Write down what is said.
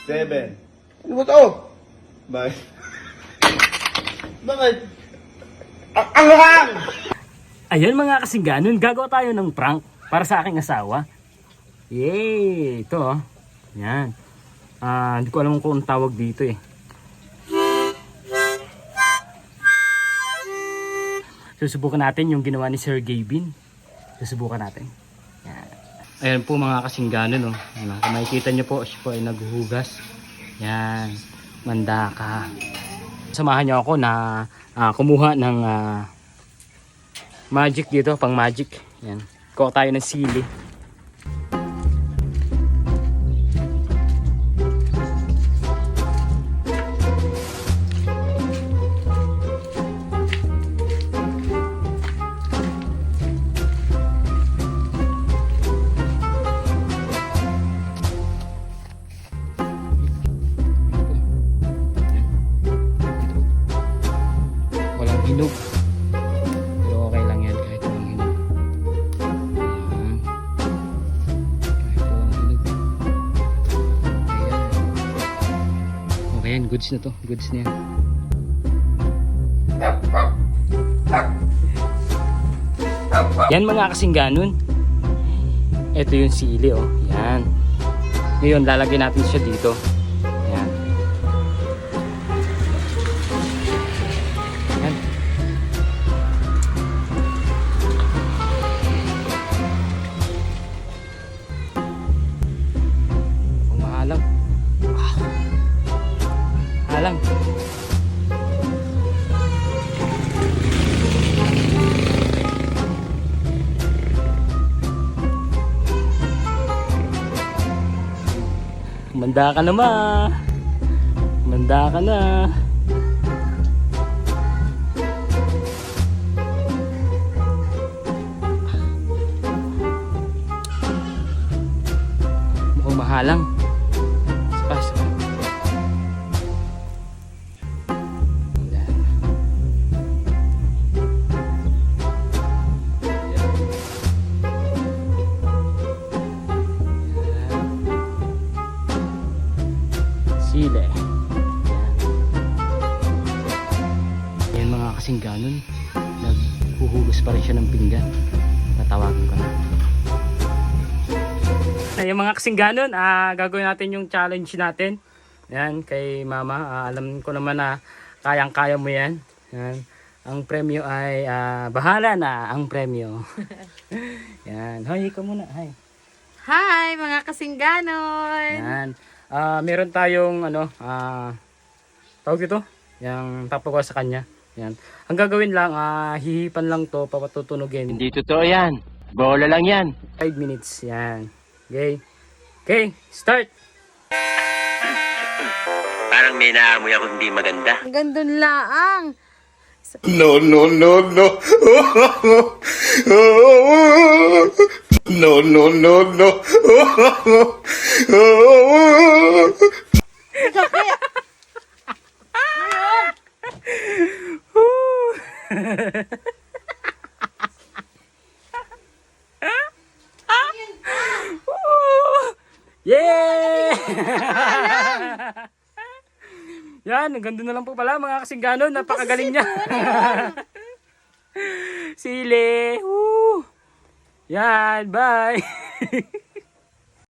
7. Ano ba to? Bye. Bakit? Ang hang! Ayan mga kasingganon, gagawa tayo ng prank para sa aking asawa. Yay! Ito oh. Yan. Hindi ko alam kung anong tawag dito eh. Susubukan natin yung ginawa ni Sir Gavin. Susubukan natin. Yan. Ayan po mga kasingganon oh. Ano, kung makikita nyo po, siya po ay naghuhugas. Yan. Mandaka. Samahan nyo ako na kumuha ng magic dito, pang magic. Yan. Kuha tayo ng sili. Walang hinog. Pero okay lang yan kahit walang hinog. Ayan. Kahit walang hinog. Ayan. Okay yan. Goods na to. Goods na yan. Yan mga kasingganon. Ito yung sili oh. Yan. Ngayon lalagyan natin siya dito. Yan. Yan. Ang mahalang. Halang. Manda ka na ma. Manda ka na. Mukhang mahalang. Spas. Ayan. Sili. Yan mga kasingganon, naghuhugas pa rin siya ng pinggan. Tatawagin ko na. Ayun mga kasingganon, gagawin natin yung challenge natin. Yan kay mama, alam ko naman na kayang-kaya mo yan. Yan. Ang premyo ay bahala na ang premyo. Yan. Hi, ikaw muna. Hi. Hi mga kasingganon! Yan. Meron tayong tawag dito, yung tapos sa kanya. Yan. Ang gagawin lang, hihipan lang to, papatutunugin. Hindi totoo yan. Bola lang yan. 5 minutes. Yan. Okay. Okay, start. Parang may naamoy ako hindi maganda. Hanggang dun laang. No, no, no, no. No, no, no, no. Yeah! Yan, ganda na lang po pala mga kasingganon, napakagaling niya. Sili. Woo! Yan, bye.